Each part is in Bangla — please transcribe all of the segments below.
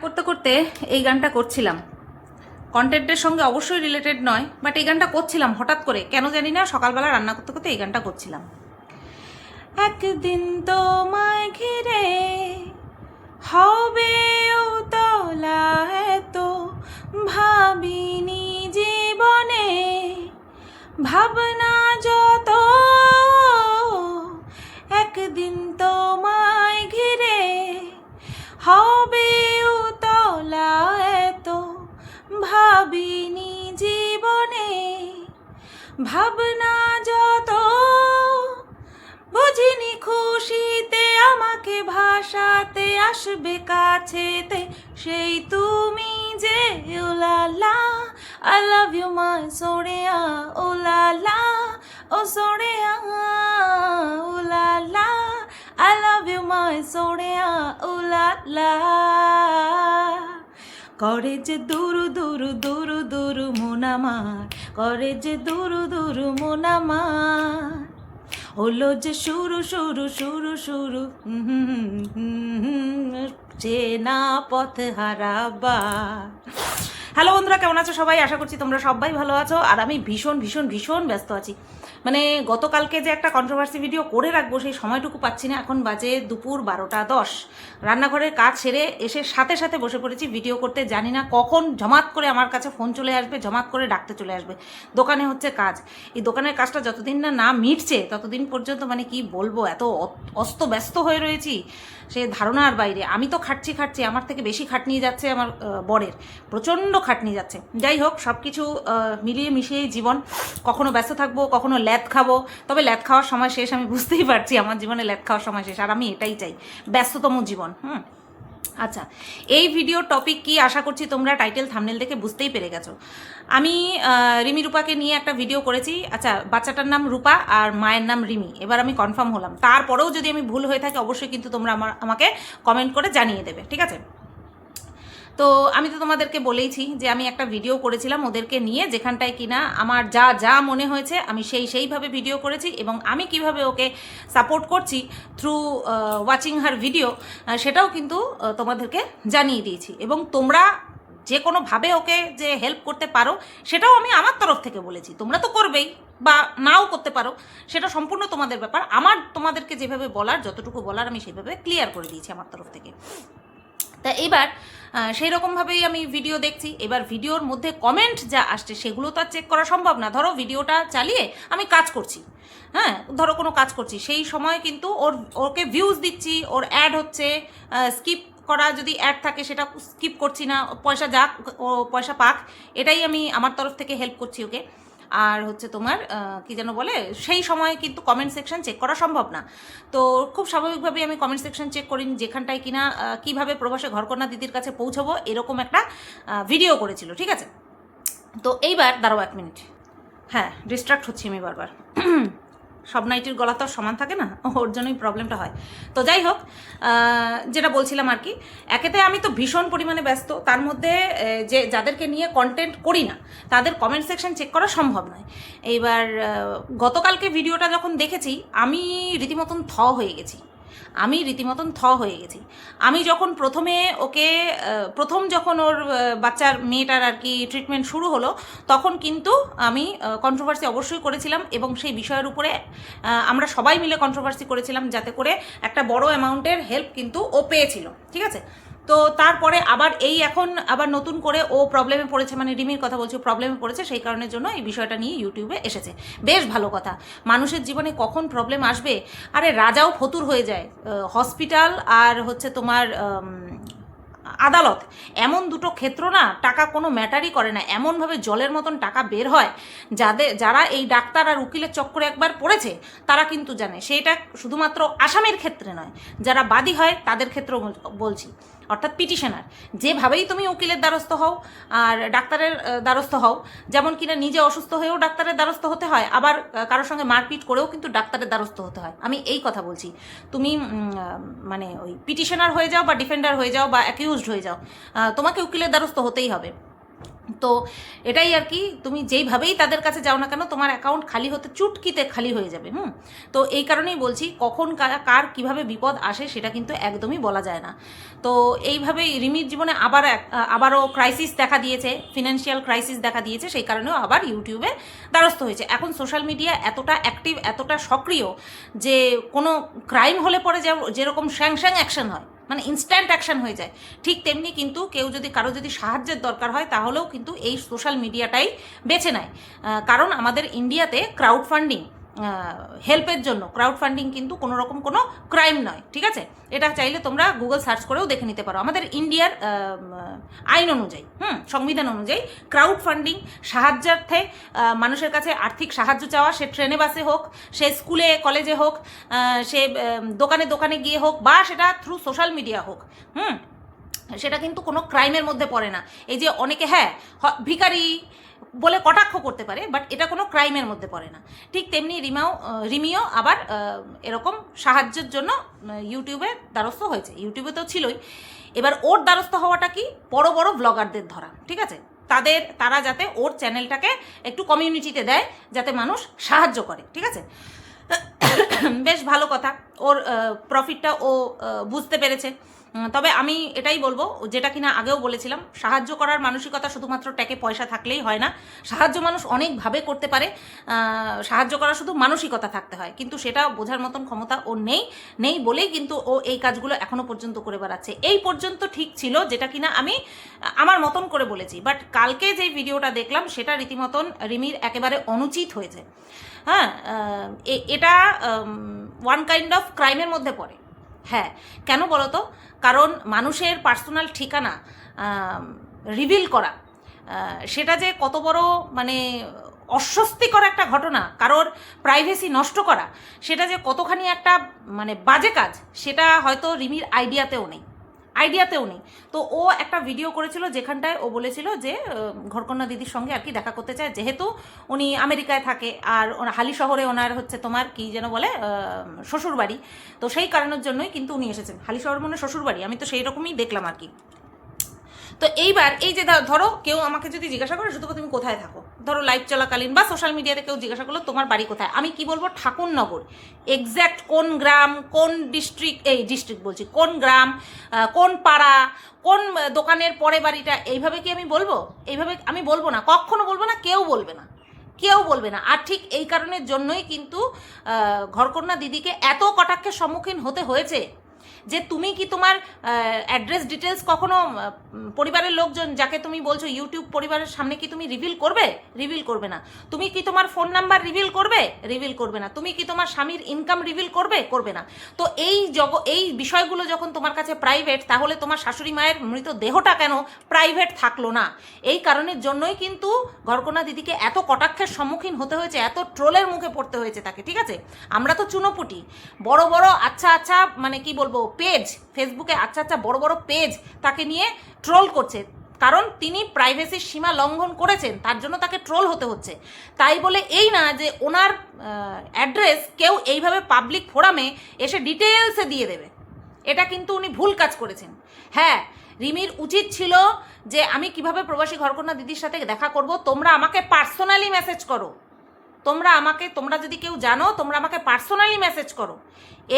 করতে করতে এই গানটা করছিলাম। কন্টেন্টের সঙ্গে অবশ্যই রিলেটেড নয়, বাট এই গানটা করছিলাম হঠাৎ করে, কেন জানি না। সকালবেলা রান্না করতে করতে এই গানটা করছিলাম। একদিন তোমায় ঘিরে হবে উতলা, এত ভাবিনি জীবনে, ভাবনা যত একদিন তোমায় ঘিরে হবে উতলা, এত ভাবিনি জীবনে, ভাবনা যত বুঝিনি খুশিতে আমাকে ভাসাতে আসবে কাছেতে সেই তুমি যে। Ooh la la I love you my Sorea, ooh la la ও Sorea, ooh la la I love you my Sorea, ooh la la. করে যে দুরু দুরু দুরু দুরু মন আমার, করে যে দুরু দুরু মন আমার, হলো যে শুরু শুরু শুরু শুরু চেনা পথ হারাবার। হ্যালো বন্ধুরা, কেমন আছো সবাই? আশা করছি তোমরা সবাই ভালো আছো। আর আমি ভীষণ ভীষণ ভীষণ ব্যস্ত আছি। মানে গতকালকে যে একটা কন্ট্রোভার্সি ভিডিও করে রাখবো সেই সময়টুকু পাচ্ছি না। এখন বাজে দুপুর 12টা 10। রান্নাঘরের কাজ সেরে এসে সাথে সাথে বসে পড়েছি ভিডিও করতে। জানি না কখন ঝমাত করে আমার কাছে ফোন চলে আসবে, ঝমাত করে ডাকতে চলে আসবে। দোকানে হচ্ছে কাজ, এই দোকানের কাজটা যতদিন না না মিটছে ততদিন পর্যন্ত মানে কি বলবো, এত অস্ত ব্যস্ত হয়ে রয়েছি সে ধারণার বাইরে। আমি তো খাটছি, আমার থেকে বেশি খাটনি যাচ্ছে আমার বরের, প্রচণ্ড খাটনি যাচ্ছে। যাই হোক, সব কিছু মিলিয়ে মিশিয়েই জীবন। কখনো ব্যস্ত থাকবো, কখনো ল্যাদ খাবো। তবে ল্যাদ খাওয়ার সময় শেষ, আমি বুঝতেই পারছি আমার জীবনে ল্যাদ খাওয়ার সময় শেষ, আর আমি এটাই চাই, ব্যস্ততম জীবন। আচ্ছা, এই ভিডিওর টপিক কি আশা করছি তোমরা টাইটেল থাম্বনেল দেখে বুঝতেই পেরে গেছো। আমি রিমি রূপাকে নিয়ে একটা ভিডিও করেছি। আচ্ছা, বাচ্চাটার নাম রূপা আর মায়ের নাম রিমি, এবার আমি কনফার্ম হলাম। তারপরেও যদি আমি ভুল হয়ে থাকি অবশ্যই কিন্তু তোমরা আমাকে কমেন্ট করে জানিয়ে দেবে, ঠিক আছে? তো আমি তো তোমাদেরকে বলেইছি যে আমি একটা ভিডিও করেছিলাম ওদেরকে নিয়ে, যেখানটায় কিনা আমার যা যা মনে হয়েছে আমি সেইভাবে ভিডিও করেছি, এবং আমি কিভাবে ওকে সাপোর্ট করছি থ্রু ওয়াচিং হার ভিডিও, সেটাও কিন্তু তোমাদেরকে জানিয়ে দিয়েছি। এবং তোমরা যে কোনোভাবে ওকে যে হেল্প করতে পারো সেটাও আমি আমার তরফ থেকে বলেছি। তোমরা তো করবেই বা নাও করতে পারো, সেটা সম্পূর্ণ তোমাদের ব্যাপার। আমার তোমাদেরকে যেভাবে বলার, যতটুকু বলার আমি সেভাবে ক্লিয়ার করে দিয়েছি আমার তরফ থেকে। তা এইবার সেই রকমভাবেই আমি ভিডিও দেখছি। এবার ভিডিওর মধ্যে কমেন্ট যা আসছে সেগুলো তো আর চেক করা সম্ভব না। ধরো ভিডিওটা চালিয়ে আমি কাজ করছি, হ্যাঁ, ধরো কোনো কাজ করছি, সেই সময় কিন্তু ওকে ভিউজ দিচ্ছি, ওর অ্যাড হচ্ছে, স্কিপ করা যদি অ্যাড থাকে সেটা স্কিপ করছি না, পয়সা যাক, ও পয়সা পাক, এটাই আমি আমার তরফ থেকে হেল্প করছি ওকে। আর হচ্ছে তোমার কি যেন বলে, সেই সময় কিন্তু কমেন্ট সেকশন চেক করা সম্ভব না। তো খুব স্বাভাবিকভাবেই আমি কমেন্ট সেকশন চেক করিনি, যেখানটায় কিনা কিভাবে প্রবাসে ঘরকন্যা দিদির কাছে পৌঁছবো এরকম একটা ভিডিও করেছিল, ঠিক আছে? তো এইবার দাঁড়াও 1 মিনিট। হ্যাঁ, ডিস্ট্রাক্ট হচ্ছি আমি বারবার। সব নাইটির গলা তো আর সমান থাকে না, ওর জন্যই প্রবলেমটা হয়। তো যাই হোক, যেটা বলছিলাম আর কি, একেতে আমি তো ভীষণ পরিমাণে ব্যস্ত, তার মধ্যে যে যাদেরকে নিয়ে কন্টেন্ট করি না তাদের কমেন্ট সেকশন চেক করা সম্ভব নয়। এইবার গতকালকে ভিডিওটা যখন দেখেছি আমি রীতিমতন হয়ে গেছি। আমি যখন প্রথম যখন ওর বাচ্চার মেয়েটার আর কি ট্রিটমেন্ট শুরু হলো, তখন কিন্তু আমি কন্ট্রোভার্সি অবশ্যই করেছিলাম, এবং সেই বিষয়ের উপরে আমরা সবাই মিলে কন্ট্রোভার্সি করেছিলাম, যাতে করে একটা বড় অ্যামাউন্টের হেল্প কিন্তু ও পেয়েছিল, ঠিক আছে? তো তারপরে আবার এখন আবার নতুন করে ও প্রবলেমে পড়েছে, মানে রিমির কথা বলছি, প্রবলেমে পড়েছে, সেই কারণের জন্য এই বিষয়টা নিয়ে ইউটিউবে এসেছে। বেশ ভালো কথা। মানুষের জীবনে কখন প্রবলেম আসবে, আরে রাজাও ফতুর হয়ে যায়। হসপিটাল আর হচ্ছে তোমার আদালত, এমন দুটো ক্ষেত্র না, টাকা কোনো ম্যাটারই করে না। এমনভাবে জলের মতন টাকা বের হয়, যারা এই ডাক্তার আর উকিলের চক্করে একবার পড়েছে তারা কিন্তু জানে। সেটা শুধুমাত্র আসামির ক্ষেত্রে নয়, যারা বাদী হয় তাদের ক্ষেত্রেও বলছি, অর্থাৎ পিটিশনার। যেভাবেই তুমি উকিলের দ্বারস্থ হও আর ডাক্তারের দ্বারস্থ হও, যেমন কিনা নিজে অসুস্থ হয়েও ডাক্তারের দ্বারস্থ হতে হয়, আবার কারোর সঙ্গে মারপিট করেও কিন্তু ডাক্তারের দ্বারস্থ হতে হয়। আমি এই কথা বলছি। তুমি মানে ওই পিটিশনার হয়ে যাও বা ডিফেন্ডার হয়ে যাও বা অ্যাকিউজড হয়ে যাও, তোমাকে উকিলের দ্বারস্থ হতেই হবে। তো এটাই আর কি, তুমি যেইভাবেই তাদের কাছে যাও না কেন তোমার অ্যাকাউন্ট খালি হতে চুটকিতে খালি হয়ে যাবে। তো এই কারণেই বলছি, কখন কার কিভাবে বিপদ আসে সেটা কিন্তু একদমই বলা যায় না। তো এইভাবেই রিমির জীবনে আবারও ক্রাইসিস দেখা দিয়েছে, ফিনান্সিয়াল ক্রাইসিস দেখা দিয়েছে, সেই কারণেও আবার ইউটিউবে দ্বারস্থ হয়েছে। এখন সোশ্যাল মিডিয়া এতটা অ্যাক্টিভ, এতটা সক্রিয় যে কোনো ক্রাইম হলে পরে যেরকম স্যাং অ্যাকশন হয়, মানে ইনস্ট্যান্ট অ্যাকশন হয়ে যায়, ঠিক তেমনি কিন্তু কারো যদি সাহায্যের দরকার হয় তাহলেও কিন্তু এই সোশ্যাল মিডিয়াটাই বেছে নেয়। কারণ আমাদের ইন্ডিয়াতে ক্রাউড ফান্ডিং, হেল্পের জন্য ক্রাউড ফান্ডিং কিন্তু কোনো রকম কোনো ক্রাইম নয়, ঠিক আছে? এটা চাইলে তোমরা গুগল সার্চ করেও দেখে নিতে পারো। আমাদের ইন্ডিয়ার আইন অনুযায়ী, সংবিধান অনুযায়ী ক্রাউড ফান্ডিং, সাহায্যার্থে মানুষের কাছে আর্থিক সাহায্য চাওয়া, সে ট্রেনে বাসে হোক, সে স্কুলে কলেজে হোক, সে দোকানে দোকানে গিয়ে হোক, বা সেটা থ্রু সোশ্যাল মিডিয়া হোক, সেটা কিন্তু কোনো ক্রাইমের মধ্যে পড়ে না। এই যে অনেকে ভিখারি বলে কটাক্ষ করতে পারে, বাট এটা কোনো ক্রাইমের মধ্যে পড়ে না। ঠিক তেমনি রিমিও আবার এরকম সাহায্যের জন্য ইউটিউবে দ্বারস্থ হয়েছে, ইউটিউবে তো ছিলই। এবার ওর দ্বারস্থ হওয়াটা কি, বড় বড় ব্লগারদের ধরা, ঠিক আছে? তারা যাতে ওর চ্যানেলটাকে একটু কমিউনিটিতে দেয়, যাতে মানুষ সাহায্য করে, ঠিক আছে? বেশ ভালো কথা, ওর প্রফিটটা ও বুঝতে পেরেছে। তবে আমি এটাই বলবো, যেটা কিনা আগেও বলেছিলাম, সাহায্য করার মানসিকতা শুধুমাত্র ট্যাকে পয়সা থাকলেই হয় না। সাহায্য মানুষ অনেকভাবে করতে পারে, সাহায্য করার শুধু মানসিকতা থাকতে হয়, কিন্তু সেটা বোঝার মতন ক্ষমতা ওর নেই বলেই কিন্তু ও এই কাজগুলো এখনো পর্যন্ত করে বেড়াচ্ছে। এই পর্যন্ত ঠিক ছিল, যেটা কিনা আমি আমার মতন করে বলেছি, বাট কালকে যে ভিডিওটা দেখলাম সেটা রীতিমতন রিমির একেবারে অনুচিত হয়েছে। হ্যাঁ, এটা ওয়ান কাইন্ড অফ ক্রাইমের মধ্যে পড়ে। হ্যাঁ, কেন বলো তো? কারণ মানুষের পার্সোনাল ঠিকানা রিভিল করা, সেটা যে কত বড় মানে অস্বস্তিকর একটা ঘটনা, কারোর প্রাইভেসি নষ্ট করা, সেটা যে কতখানি একটা মানে বাজে কাজ, সেটা হয়তো রিমির আইডিয়াতেও নেই। তো ও একটা ভিডিও করেছিল যেখানটায় ও বলেছিল যে ঘরকন্যা দিদির সঙ্গে আর কি দেখা করতে চায়, যেহেতু উনি আমেরিকায় থাকে আর হালি শহরে ওনার হচ্ছে তোমার কি যেন বলে শ্বশুরবাড়ি, তো সেই কারণের জন্যই কিন্তু উনি এসেছেন। হালি শহর মানে শ্বশুরবাড়ি, আমি তো সেই রকমই দেখলাম আর কি। তো এইবার এই যে ধরো কেউ আমাকে যদি জিজ্ঞাসা করে শুধু তুমি কোথায় থাকো, ধরো লাইভ চলাকালীন বা সোশ্যাল মিডিয়াতে কেউ জিজ্ঞাসা করলো তোমার বাড়ি কোথায়, আমি কি বলবো? ঠাকুরনগর। এক্স্যাক্ট কোন গ্রাম, কোন ডিস্ট্রিক্ট বলছি, কোন গ্রাম, কোন পাড়া, কোন দোকানের পরে বাড়িটা, এইভাবে কি আমি বলবো? এইভাবে আমি বলবো না, কখনো বলবো না, কেউ বলবে না। আর ঠিক এই কারণের জন্যই কিন্তু ঘরকন্যা দিদিকে এত কটাক্ষের সম্মুখীন হতে হয়েছে যে তুমি কি তোমার অ্যাড্রেস ডিটেলস কখনো পরিবারের লোকজন যাকে তুমি বলছো ইউটিউব পরিবারের সামনে কি তুমি রিভিল করবে না। তুমি কি তোমার ফোন নাম্বার রিভিল করবে না। তুমি কি তোমার স্বামীর ইনকাম রিভিল করবে না। তো এই বিষয়গুলো যখন তোমার কাছে প্রাইভেট, তাহলে তোমার শাশুড়ি মায়ের মৃত দেহটা কেন প্রাইভেট থাকলো না? এই কারণের জন্যই কিন্তু ঘরকন্যা দিদিকে এত কটাক্ষের সম্মুখীন হতে হয়েছে, এত ট্রোলের মুখে পড়তে হয়েছে তাকে, ঠিক আছে? আমরা তো চুনোপুটি, বড় বড় আচ্ছা মানে কি বলবো পেজ, ফেসবুকে আচ্ছা বড় বড় পেজ তাকে নিয়ে ট্রোল করছে, কারণ তিনি প্রাইভেসির সীমা লঙ্ঘন করেছেন, তার জন্য তাকে ট্রোল হতে হচ্ছে। তাই বলে এই না যে ওনার অ্যাড্রেস কেউ এইভাবে পাবলিক ফোরামে এসে ডিটেলসে দিয়ে দেবে, এটা কিন্তু উনি ভুল কাজ করেছেন। হ্যাঁ, রিমির উচিত ছিল যে আমি কিভাবে প্রবাসী ঘরকন্যা দিদির সাথে দেখা করব, তোমরা আমাকে পার্সোনালি মেসেজ করো, তোমরা যদি কেউ জানো তোমরা আমাকে পার্সোনালি মেসেজ করো।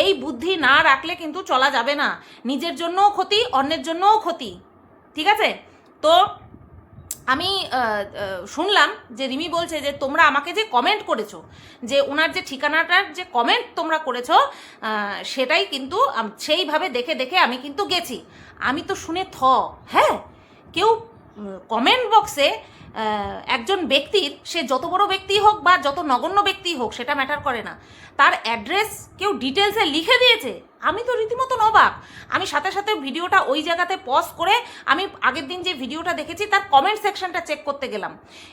এই বুদ্ধি না রাখলে কিন্তু চলা যাবে না, নিজের জন্যও ক্ষতি, অন্যের জন্যও ক্ষতি, ঠিক আছে? তো আমি শুনলাম যে রিমি বলছে যে তোমরা আমাকে যে কমেন্ট করেছো, যে ওনার যে ঠিকানাটার যে কমেন্ট তোমরা করেছো, সেটাই কিন্তু সেইভাবে দেখে আমি কিন্তু গেছি। আমি তো শুনে হ্যাঁ, কেউ কমেন্ট বক্সে একজন ব্যক্তির, সে যত বড় ব্যক্তি হোক বা যত নগণ্য ব্যক্তি হোক সেটা ম্যাটার করে না, তার অ্যাড্রেস কেউ ডিটেলসে লিখে দিয়েছে। আমি তো রীতিমতন অবাক। আমি সাথে সাথে ভিডিওটা ওই জায়গাতে পজ করে আমি আগের দিন যে ভিডিওটা দেখেছি তার কমেন্ট সেকশনটা চেক করতে গেলাম,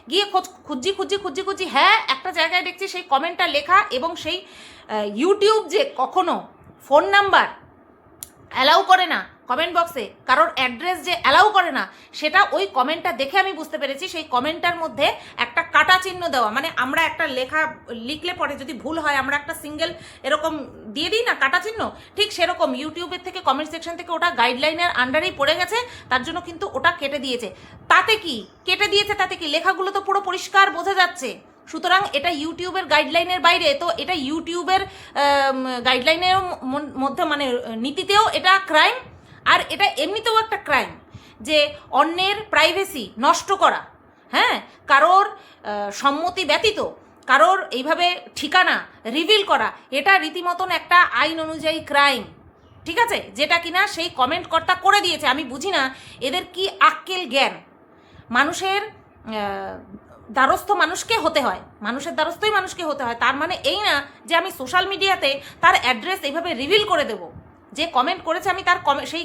গিয়ে খুঁজি, হ্যাঁ একটা জায়গায় দেখছি সেই কমেন্টটা লেখা, এবং সেই ইউটিউব যে কখনো ফোন নাম্বার অ্যালাউ করে না কমেন্ট বক্সে, কারোর অ্যাড্রেস যে অ্যালাউ করে না, সেটা ওই কমেন্টটা দেখে আমি বুঝতে পেরেছি। সেই কমেন্টটার মধ্যে একটা কাটা চিহ্ন দেওয়া, মানে আমরা একটা লেখা লিখলে পরে যদি ভুল হয় আমরা একটা সিঙ্গেল এরকম দিয়ে দিই না কাটা চিহ্ন, ঠিক সেরকম ইউটিউবের থেকে কমেন্ট সেকশন থেকে ওটা গাইডলাইনের আন্ডারেই পড়ে গেছে, তার জন্য কিন্তু ওটা কেটে দিয়েছে। তাতে কি কেটে দিয়েছে, তাতে কি লেখাগুলো তো পুরো পরিষ্কার বোঝা যাচ্ছে। সুতরাং এটা ইউটিউবের গাইডলাইনের বাইরে, তো এটা ইউটিউবের গাইডলাইনের মধ্যে মানে নীতিতেও এটা ক্রাইম, আর এটা এমনিতেও একটা ক্রাইম যে অন্যের প্রাইভেসি নষ্ট করা, হ্যাঁ, কারোর সম্মতি ব্যতীত কারোর এইভাবে ঠিকানা রিভিল করা, এটা রীতিমতন একটা আইন অনুযায়ী ক্রাইম, ঠিক আছে, যেটা কিনা সেই কমেন্ট কর্তা করে দিয়েছে। আমি বুঝি না এদের কি আক্কেল জ্ঞান। মানুষের দ্বারস্থ মানুষকে হতে হয়, মানুষের দ্বারস্থই মানুষকে হতে হয়, তার মানে এই না যে আমি সোশ্যাল মিডিয়াতে তার অ্যাড্রেস এইভাবে রিভিল করে দেব। যে কমেন্ট করেছে আমি তার সেই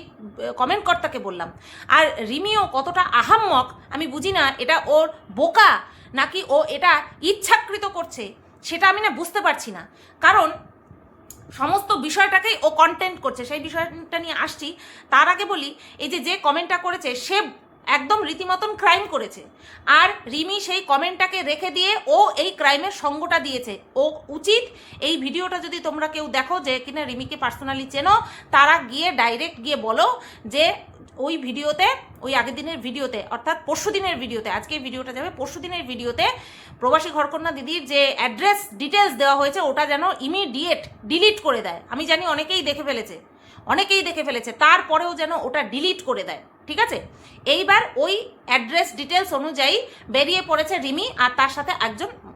কমেন্ট কর্তাকে বললাম। আর রিমিও কতটা আহাম্মক আমি বুঝি না, এটা ওর বোকা নাকি ও এটা ইচ্ছাকৃত করছে সেটা আমি না বুঝতে পারছি না। কারণ সমস্ত বিষয়টাকেই ও কন্টেন্ট করছে, সেই বিষয়টা নিয়ে আসছি। তার আগে বলি, এই যে কমেন্টটা করেছে সে একদম রীতিমতন ক্রাইম করেছে, আর রিমি সেই কমেন্টটাকে রেখে দিয়ে ও এই ক্রাইমের সঙ্গটা দিয়েছে। ও উচিত এই ভিডিওটা যদি তোমরা কেউ দেখো যে কিনা রিমিকে পার্সোনালি চেনো, তারা গিয়ে ডাইরেক্ট গিয়ে বলো যে ওই ভিডিওতে, ওই আগের দিনের ভিডিওতে, অর্থাৎ পরশু দিনের ভিডিওতে, আজকে ভিডিওটা যাবে পরশু দিনের ভিডিওতে, প্রবাসী ঘরকন্যা দিদির যে অ্যাড্রেস ডিটেলস দেওয়া হয়েছে ওটা যেন ইমিডিয়েট ডিলিট করে দেয়। আমি জানি অনেকেই দেখে ফেলেছে, তারপরেও যেন ওটা ডিলিট করে দেয়, ঠিক আছে। এইবার ওই অ্যাড্রেস ডিটেলস অনুযায়ী বেরিয়ে পড়েছে রিমি, আর তার সাথে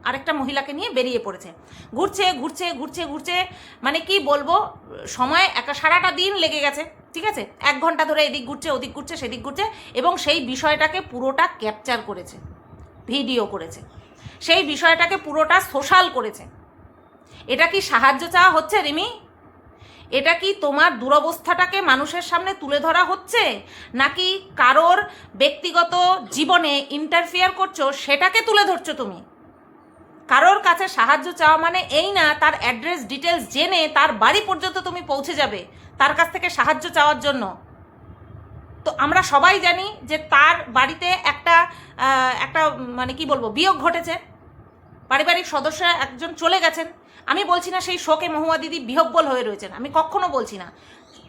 আরেকটা মহিলাকে নিয়ে বেরিয়ে পড়েছে। ঘুরছে, মানে কি বলবো, সময় একটা সারাটা দিন লেগে গেছে, ঠিক আছে। 1 ঘন্টা ধরে এদিক ঘুরছে, ওদিক ঘুরছে, সেদিক ঘুরছে, এবং সেই বিষয়টাকে পুরোটা ক্যাপচার করেছে, ভিডিও করেছে, সেই বিষয়টাকে পুরোটা সোশ্যাল করেছে। এটা কি সাহায্য চাওয়া হচ্ছে রিমি? এটা কি তোমার দুরবস্থাটাকে মানুষের সামনে তুলে ধরা হচ্ছে, নাকি কারোর ব্যক্তিগত জীবনে ইন্টারফিয়ার করছো সেটাকে তুলে ধরছো তুমি? কারোর কাছে সাহায্য চাওয়া মানে এই না তার অ্যাড্রেস ডিটেলস জেনে তার বাড়ি পর্যন্ত তুমি পৌঁছে যাবে তার কাছ থেকে সাহায্য চাওয়ার জন্য। তো আমরা সবাই জানি যে তার বাড়িতে একটা মানে কি বলবো, বিয়োগ ঘটেছে, পারিবারিক সদস্য একজন চলে গেছেন। আমি বলছি না সেই শোকে মহুয়া দিদি বিহব্বল হয়ে রয়েছেন, আমি কখনো বলছি না।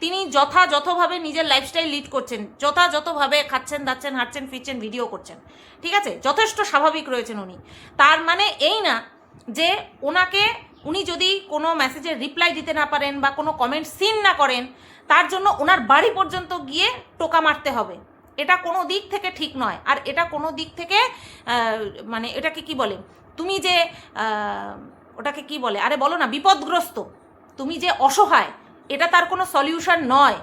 তিনি যথাযথভাবে নিজের লাইফস্টাইল লিড করছেন, যথাযথভাবে খাচ্ছেন, দাচ্ছেন, হাঁটছেন, ফিরছেন, ভিডিও করছেন, ঠিক আছে, যথেষ্ট স্বাভাবিক রয়েছেন উনি। তার মানে এই না যে উনি যদি কোনো মেসেজের রিপ্লাই দিতে না পারেন বা কোনো কমেন্ট সিন না করেন, তার জন্য ওনার বাড়ি পর্যন্ত গিয়ে টোকা মারতে হবে। এটা কোনো দিক থেকে ঠিক নয়। আর এটা কোনো দিক থেকে মানে এটাকে কি বলে, তুমি যে ওটাকে কি বলে, আরে বলো না, বিপদগ্রস্ত, তুমি যে অসহায়, এটা তার কোনো সলিউশন নয়।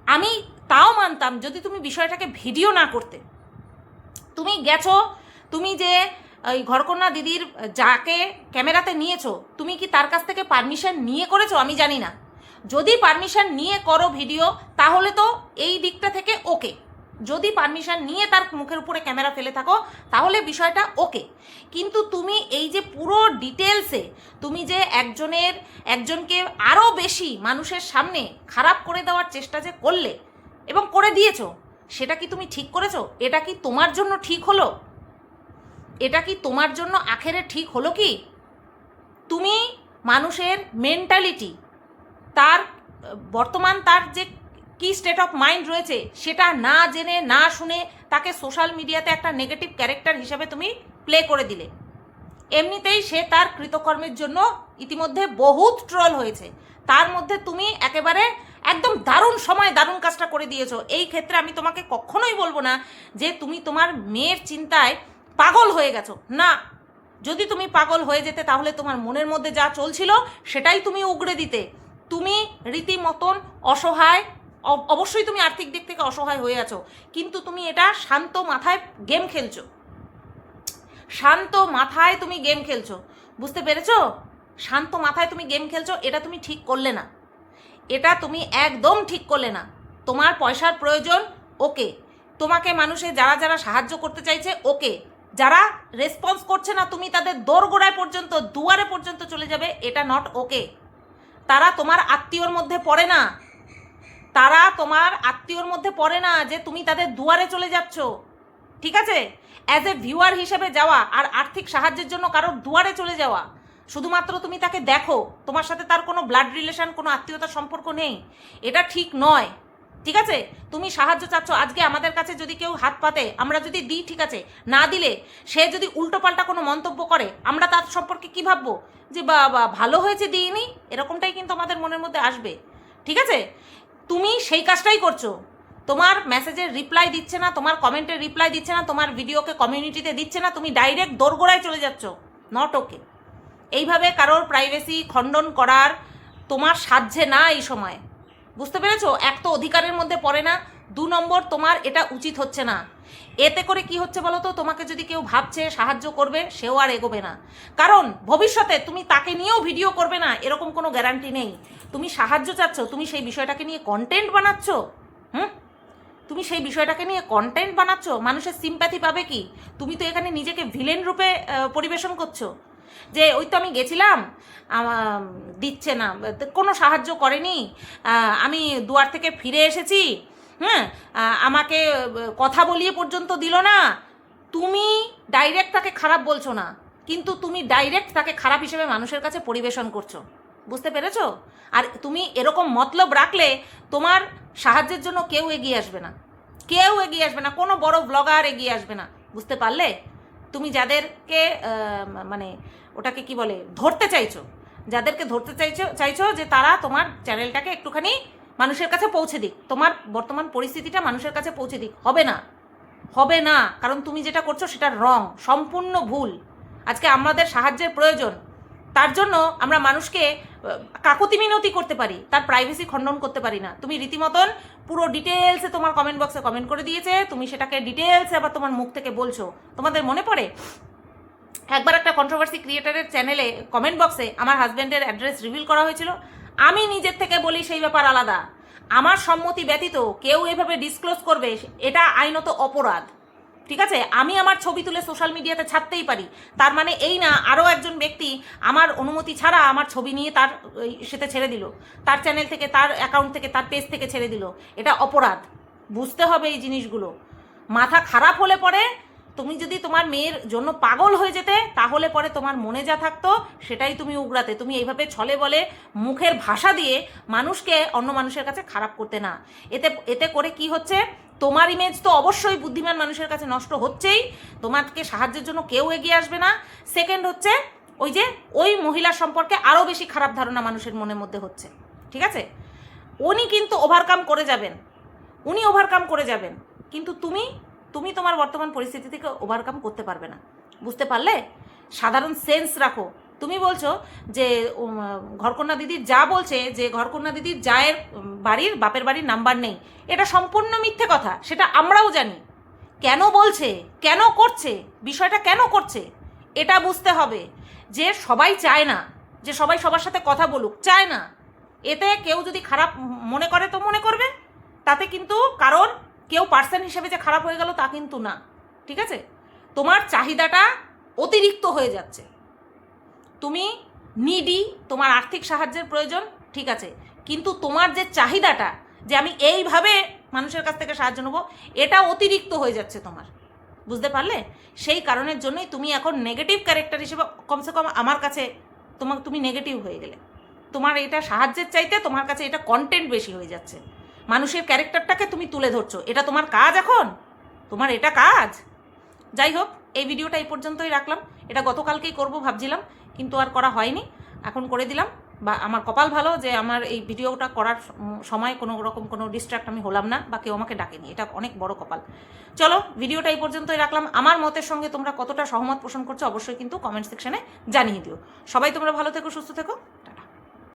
আমি তাও মানতাম যদি তুমি বিষয়টাকে ভিডিও না করতে। তুমি গেছো, তুমি যে ওই ঘরকন্যা দিদির যাকে ক্যামেরাতে নিয়েছো, তুমি কি তার কাছ থেকে পারমিশন নিয়ে করেছো? আমি জানি না। যদি পারমিশন নিয়ে করো ভিডিও, তাহলে তো এই দিকটা থেকে ওকে। যদি পারমিশন নিয়ে তার মুখের উপরে ক্যামেরা ফেলে থাকো তাহলে বিষয়টা ওকে। কিন্তু তুমি এই যে পুরো ডিটেলসে তুমি যে একজনকে আরও বেশি মানুষের সামনে খারাপ করে দেওয়ার চেষ্টা যে করলে এবং করে দিয়েছো, সেটা কি তুমি ঠিক করেছো? এটা কি তোমার জন্য ঠিক হলো? এটা কি তোমার জন্য আখেরে ঠিক হলো কি? তুমি মানুষের মেন্টালিটি, তার বর্তমান তার যে কি স্টেট অফ মাইন্ড রয়েছে সেটা না জেনে না শুনে তাকে সোশ্যাল মিডিয়াতে একটা নেগেটিভ ক্যারেক্টার হিসেবে তুমি প্লে করে দিলে। এমনিতেই সে তার কৃতকর্মের জন্য ইতিমধ্যে বহুত ট্রল হয়েছে, তার মধ্যে তুমি একেবারে একদম দারুণ সময় দারুণ কাজটা করে দিয়েছো। এই ক্ষেত্রে আমি তোমাকে কখনোই বলবো না যে তুমি তোমার মেয়ের চিন্তায় পাগল হয়ে গেছো, না। যদি তুমি পাগল হয়ে যেতে তাহলে তোমার মনের মধ্যে যা চলছিল সেটাই তুমি উগড়ে দিতে। তুমি রীতিমতন অসহায়, অবশ্যই তুমি আর্থিক দিক থেকে অসহায় হয়ে আছো, কিন্তু তুমি এটা শান্ত মাথায় গেম খেলছো, শান্ত মাথায় তুমি গেম খেলছো, বুঝতে পেরেছো? শান্ত মাথায় তুমি গেম খেলছো, এটা তুমি ঠিক করলে না, এটা তুমি একদম ঠিক করলে না। তোমার পয়সার প্রয়োজন, ওকে। তোমাকে মানুষে যারা যারা সাহায্য করতে চাইছে, ওকে। যারা রেসপন্স করছে না তুমি তাদের দোরগোড়ায় পর্যন্ত, দুয়ারে পর্যন্ত চলে যাবে, এটা নট ওকে। তারা তোমার আত্মীয়র মধ্যে পড়ে না, তারা তোমার আত্মীয়র মধ্যে পড়ে না যে তুমি তাদের দুয়ারে চলে যাচ্ছ। ঠিক আছে? অ্যাজ এ ভিউয়ার হিসেবে যাওয়া আর আর্থিক সাহায্যের জন্য কারোর দুয়ারে চলে যাওয়া, শুধুমাত্র তুমি তাকে দেখো, তোমার সাথে তার কোনো ব্লাড রিলেশন, কোনো আত্মীয়তার সম্পর্ক নেই, এটা ঠিক নয়। ঠিক আছে? তুমি সাহায্য চাচ্ছ, আজকে আমাদের কাছে যদি কেউ হাত পাতে, আমরা যদি দিই, ঠিক আছে, না দিলে সে যদি উল্টোপাল্টা কোনো মন্তব্য করে, আমরা তার সম্পর্কে কী ভাববো? যে বা ভালো হয়েছে দিইনি, এরকমটাই কিন্তু আমাদের মনের মধ্যে আসবে। ঠিক আছে? তুমি সেই কাজটাই করছো। তোমার মেসেজের রিপ্লাই দিচ্ছে না, তোমার কমেন্টের রিপ্লাই দিচ্ছে না, তোমার ভিডিওকে কমিউনিটিতে দিচ্ছে না, তুমি ডাইরেক্ট দোরগোড়ায় চলে যাচ্ছ। Not okay. এইভাবে কারোর প্রাইভেসি খণ্ডন করার তোমার সাধ্যে না এই সময়। বুঝতে পেরেছো? এক তো অধিকারের মধ্যে পড়ে না, 2 নম্বর তোমার এটা উচিত হচ্ছে না। এতে করে কি হচ্ছে বলো তো? তোমাকে যদি কেউ ভাবছে সাহায্য করবে, সেও আর এগোবে না। কারণ ভবিষ্যতে তুমি তাকে নিয়েও ভিডিও করবে না, এরকম কোনো গ্যারান্টি নেই। তুমি সাহায্য চাচ্ছ, তুমি সেই বিষয়টাকে নিয়ে কন্টেন্ট বানাচ্ছ। তুমি সেই বিষয়টাকে নিয়ে কন্টেন্ট বানাচ্ছ, মানুষের সিম্প্যাথি পাবে কি? তুমি তো এখানে নিজেকে ভিলেন রূপে পরিবেশন করছো, যে ওই তো আমি গেছিলাম, দিচ্ছে না, কোনো সাহায্য করেনি, আমি দুয়ার থেকে ফিরে এসেছি, আমাকে কথা বলিয়ে পর্যন্ত দিল না। তুমি ডাইরেক্ট তাকে খারাপ বলছো না, কিন্তু তুমি ডাইরেক্ট তাকে খারাপ হিসেবে মানুষের কাছে পরিবেশন করছো। বুঝতে পেরেছো? আর তুমি এরকম মতলব রাখলে তোমার সাহায্যের জন্য কেউ এগিয়ে আসবে না, কেউ এগিয়ে আসবে না, কোনো বড় ব্লগার এগিয়ে আসবে না। বুঝতে পারলে? তুমি যাদেরকে মানে ওটাকে কি বলে, ধরতে চাইছো, যাদেরকে ধরতে চাইছো যে তারা তোমার চ্যানেলটাকে একটুখানি মানুষের কাছে পৌঁছে দিক, তোমার বর্তমান পরিস্থিতিটা মানুষের কাছে পৌঁছে দিক, হবে না, হবে না। কারণ তুমি যেটা করছো সেটা রং, সম্পূর্ণ ভুল। আজকে আমাদের সাহায্যের প্রয়োজন, তার জন্য আমরা মানুষকে কাকুতি মিনতি করতে পারি, তার প্রাইভেসি খণ্ডন করতে পারি না। তুমি রীতিমতন পুরো ডিটেলসে তোমার কমেন্ট বক্সে কমেন্ট করে দিয়েছে, তুমি সেটাকে ডিটেলসে আবার তোমার মুখ থেকে বলছো। তোমাদের মনে পড়ে একবার একটা কন্ট্রোভার্সি ক্রিয়েটারের চ্যানেলে কমেন্ট বক্সে আমার হাজব্যান্ডের অ্যাড্রেস রিভিল করা হয়েছিল। আমি নিজের থেকে বলি সেই ব্যাপার আলাদা, আমার সম্মতি ব্যতীত কেউ এভাবে ডিসক্লোজ করবে, এটা আইনত অপরাধ। ঠিক আছে? আমি আমার ছবি তুলে সোশ্যাল মিডিয়াতে ছাড়তেই পারি, তার মানে এই না আরও একজন ব্যক্তি আমার অনুমতি ছাড়া আমার ছবি নিয়ে তার সেটা ছেড়ে দিল, তার চ্যানেল থেকে, তার অ্যাকাউন্ট থেকে, তার পেজ থেকে ছেড়ে দিল। এটা অপরাধ। বুঝতে হবে এই জিনিসগুলো। মাথা খারাপ হলে পরে, তুমি যদি তোমার মেয়ের জন্য পাগল হয়ে যেতে, তাহলে পরে তোমার মনে যা থাকতো সেটাই তুমি উগড়াতে। তুমি এইভাবে ছলে বলে মুখের ভাষা দিয়ে মানুষকে অন্য মানুষের কাছে খারাপ করতে না। এতে করে কি হচ্ছে? তোমার ইমেজ তো অবশ্যই বুদ্ধিমান মানুষের কাছে নষ্ট হচ্ছেই, তোমাকে সাহায্যের জন্য কেউ এগিয়ে আসবে না। সেকেন্ড হচ্ছে ওই যে ওই মহিলার সম্পর্কে আরও বেশি খারাপ ধারণা মানুষের মনের মধ্যে হচ্ছে। ঠিক আছে? উনি কিন্তু ওভারকাম করে যাবেন, উনি ওভারকাম করে যাবেন, কিন্তু তুমি তোমার বর্তমান পরিস্থিতি থেকে ওভারকাম করতে পারবে না। বুঝতে পারলে? সাধারণ সেন্স রাখো। তুমি বলছো যে ঘরকন্যা দিদির যা বলছে যে ঘরকন্যা দিদির জায়ের বাড়ির বাপের বাড়ির নাম্বার নেই, এটা সম্পূর্ণ মিথ্যে কথা, সেটা আমরাও জানি। কেন বলছে, কেন করছে, বিষয়টা কেন করছে এটা বুঝতে হবে। যে সবাই চায় না যে সবাই সবার সাথে কথা বলুক, চায় না। এতে কেউ যদি খারাপ মনে করে তো মনে করবে, তাতে কিন্তু কারণ কেউ পার্সন হিসেবে যে খারাপ হয়ে গেল তা কিন্তু না। ঠিক আছে? তোমার চাহিদাটা অতিরিক্ত হয়ে যাচ্ছে, তুমি নিডি, তোমার আর্থিক সাহায্যের প্রয়োজন, ঠিক আছে, কিন্তু তোমার যে চাহিদাটা যে আমি এইভাবে মানুষের কাছ থেকে সাহায্য নেবো, এটা অতিরিক্ত হয়ে যাচ্ছে তোমার। বুঝতে পারলে? সেই কারণের জন্যই তুমি এখন নেগেটিভ ক্যারেক্টার হিসেবে, কমসে কম আমার কাছে তুমি নেগেটিভ হয়ে গেলে। তোমার এটা সাহায্যের চাইতে তোমার কাছে এটা কন্টেন্ট বেশি হয়ে যাচ্ছে, মানুষের ক্যারেক্টারটাকে তুমি তুলে ধরছো। এটা তোমার কাজ এখন, তোমার এটা কাজ। যাই হোক, এই ভিডিওটা এই পর্যন্তই রাখলাম। এটা গতকালকেই করব ভাবছিলাম, কিন্তু আর করা হয়নি, এখন করে দিলাম। বা আমার কপাল ভালো যে আমার এই ভিডিওটা করার সময় কোনো রকম কোনো ডিস্ট্র্যাক্ট আমি হলাম না, বা কেউ আমাকে ডাকেনি, এটা অনেক বড় কপাল। চলো, ভিডিওটা এই পর্যন্তই রাখলাম। আমার মতের সঙ্গে তোমরা কতটা সহমত পোষণ করছো অবশ্যই কিন্তু কমেন্ট সেকশনে জানিয়ে দিও। সবাই তোমরা ভালো থেকো, সুস্থ থেকো।